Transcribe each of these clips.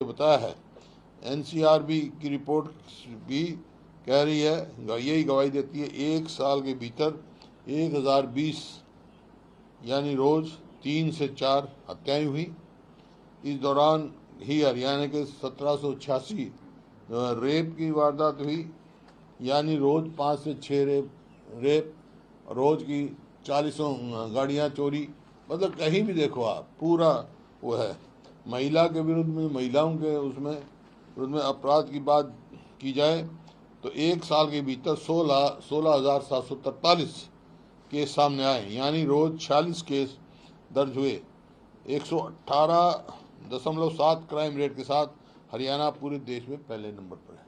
बताया है। एनसीआरबी की रिपोर्ट भी कह रही है, यही गवाही देती है, एक साल के भीतर 1020 यानी रोज 3 से 4 हत्याएं हुई। इस दौरान ही हरियाणा के 1786 रेप की वारदात हुई, यानी रोज 5 से 6 रेप, रोज की 40 गाड़ियां चोरी। मतलब कहीं भी देखो आप, पूरा वो है। महिला के विरुद्ध में, महिलाओं के उसमें विरुद्ध में अपराध की बात की जाए तो एक साल के भीतर 16,743 केस सामने आए, यानी रोज 46 केस दर्ज हुए। 118.7 क्राइम रेट के साथ हरियाणा पूरे देश में पहले नंबर पर है।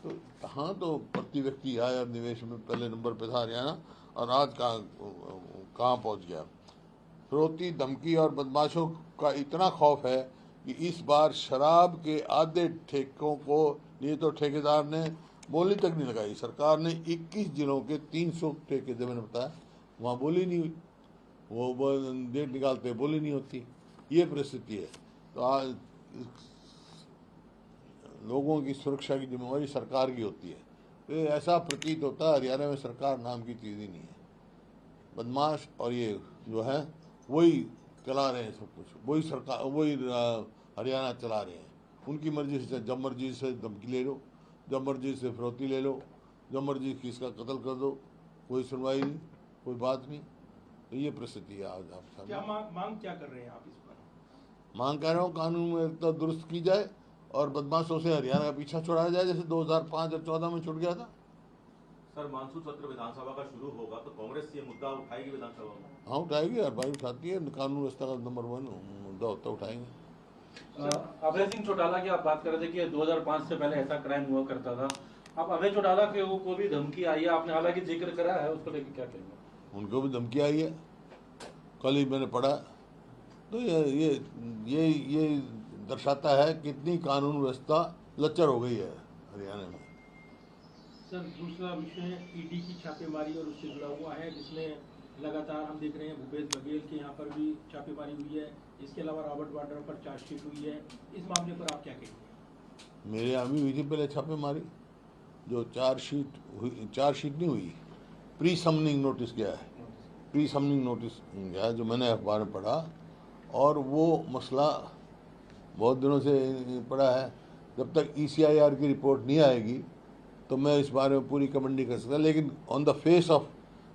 तो हाँ, तो प्रति व्यक्ति आय और निवेश में पहले नंबर पर था हरियाणा, और आज कहाँ पहुँच गया। फिरौती, धमकी और बदमाशों का इतना खौफ है कि इस बार शराब के आधे ठेकों को लिए तो ठेकेदार ने बोली तक नहीं लगाई। सरकार ने 21 जिलों के 300 ठेके थे, मैंने बताया, वहाँ बोली नहीं हुई। वो डेट निकालते बोली नहीं होती। ये परिस्थिति है। तो आज लोगों की सुरक्षा की जिम्मेवारी सरकार की होती है। तो ऐसा प्रतीत होता है हरियाणा में सरकार नाम की चीज़ ही नहीं है। बदमाश और ये जो है वही चला रहे हैं सब कुछ, वही सरकार, वही हरियाणा चला रहे हैं। उनकी मर्जी से, जब मर्जी से धमकी ले लो, जब मर्जी से फिरौती ले लो, जब मर्जी किसका कत्ल कर दो, कोई सुनवाई नहीं, कोई बात नहीं। तो ये परिस्थिति है आज आप सामने। क्या मांग क्या कर रहे हैं आप इस पर? मांग कर रहा हूँ कानून में तो दुरुस्त की जाए और बदमाशों से हरियाणा का पीछा छुड़ाया जाए, जैसे 2005 और 14 में छुट गया था। सर, मानसून सत्र विधानसभा का शुरू होगा तो कांग्रेस ये मुद्दा उठाएगी विधानसभा में? हाँ, उठाएगी, हर भाई उठाती है। कानून व्यवस्था का नंबर 1 मुद्दा होता, उठाएंगे। अभय सिंह चौटाला की आप बात कर रहे थे कि 2005 से पहले ऐसा क्राइम हुआ करता था। अब अभय चौटाला के को भी धमकी आई है, आपने हालांकि जिक्र करा है, उसको लेकर क्या कहेंगे? उनको भी धमकी आई है, कल ही मैंने पढ़ा। तो ये दर्शाता है कितनी कानून व्यवस्था लच्चर हो गई है हरियाणा में। सर, दूसरा विषय ईडी की छापेमारी और उससे जुड़ा हुआ है, जिसमें लगातार हम देख रहे हैं भूपेश बघेल के यहाँ पर भी छापेमारी हुई है। इसके अलावा रॉबर्ट वाड्रा पर चार्जशीट हुई है। इस मामले पर आप क्या कहेंगे? मेरे यहाँ भी हुई थी पहले छापेमारी, जो चार्जशीट नहीं हुई, प्री समनिंग नोटिस गया है, प्री समनिंग नोटिस गया है, जो मैंने अखबार में पढ़ा। और वो मसला बहुत दिनों से पड़ा है। जब तक ECIR की रिपोर्ट नहीं आएगी तो मैं इस बारे में पूरी कमेंट नहीं कर सकता। लेकिन on the face of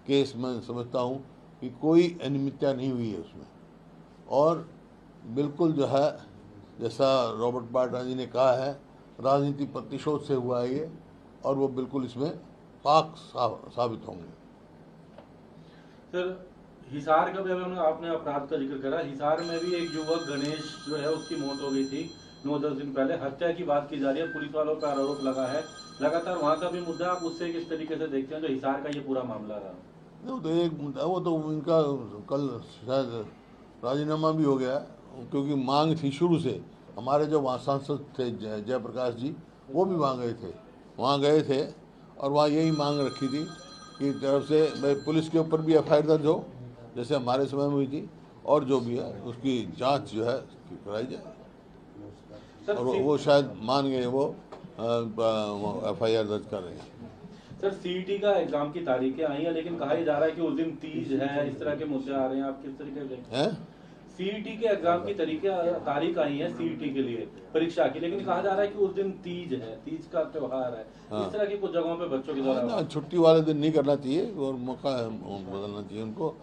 case मैं समझता हूँ कि कोई अनियमितता नहीं हुई है उसमें। और बिल्कुल जो है, जैसा रॉबर्ट वाड्रा जी ने कहा है, राजनीति प्रतिशोध से हुआ है ये, और वो बिल्कुल इसमें पाक साबित होंगे। सर, हिसार का भी आपने अपराध का जिक्र करा। हिसार में भी एक युवक गणेश जो है, उसकी मौत हो गई थी 9-10 दिन पहले। हत्या की बात की जा रही है, पुलिस वालों पर आरोप लगा है लगातार। वहाँ का भी मुद्दा आप उससे किस तरीके से देखते हैं, जो हिसार का ये पूरा मामला रहा? तो एक मुद्दा, वो तो इनका कल शायद राजीनामा भी हो गया, क्योंकि मांग थी शुरू से। हमारे जो वहाँ सांसद थे जयप्रकाश जी, वो भी वहाँ गए थे और वहाँ यही मांग रखी थी कि तरफ से भाई पुलिस के ऊपर भी FIR दर्ज हो, जैसे हमारे समय में हुई थी, और जो भी है उसकी जांच जो है कराई जाए। और वो शायद मान गए, वो FIR दर्ज कर रहे हैं। सर, CET का एग्जाम की तारीखें आई हैं, लेकिन कहा जा रहा है कि उस दिन तीज है, इस तरह के मुद्दे आ रहे हैं। आप किस तरीके से देखते हैं? CET के एग्जाम की तारीख आई है CET के लिए परीक्षा की, लेकिन कहा जा रहा है कि उस दिन तीज है, तीज का त्योहार है। हाँ। इस तरह की कुछ जगहों पे बच्चों के द्वारा छुट्टी वाले दिन नहीं करना चाहिए और मौका बदलना चाहिए उनको।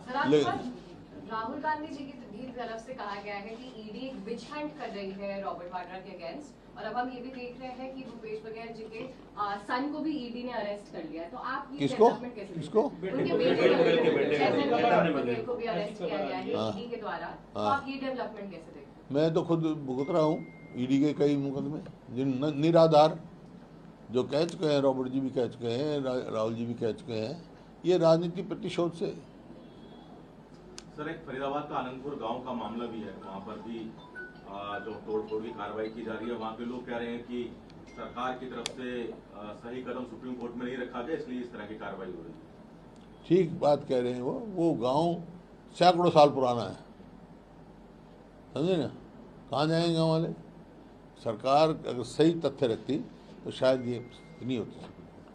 राहुल गांधी जी की तरफ से कहा गया है कि ईडी एक विच हंट कर रही है रॉबर्ट वाड्रा के अगेंस्ट, और अब हम ये भी देख रहे हैं कि भूपेश बघेल जी के सन को भी ईडी ने अरेस्ट कर लिया है। तो आप ये डेवलपमेंट कैसे देखते हैं? उनके बेटे को भी अरेस्ट किया गया है ईडी के द्वारा। तो आप ये डेवलपमेंट कैसे देखते हैं? मैं तो खुद भुगत रहा हूँ ईडी के कई मुकदमे, जिन निराधार जो कह चुके हैं, रॉबर्ट जी भी कह चुके हैं, राहुल जी भी कह चुके हैं, ये राजनीति प्रतिशोध से। सर, एक फरीदाबाद का आनंदपुर गांव का मामला भी है, वहां पर भी जो तोड़फोड़ की कार्रवाई की जा रही है। वहां के लोग कह रहे हैं कि सरकार की तरफ से सही कदम सुप्रीम कोर्ट में नहीं रखा गया, इसलिए इस तरह की कार्रवाई हो रही है। ठीक बात कह रहे हैं। वो गांव सैकड़ों साल पुराना है, समझे ना? कहाँ जाएंगे गाँव वाले? सरकार अगर सही तथ्य रखती तो शायद ये नहीं होती।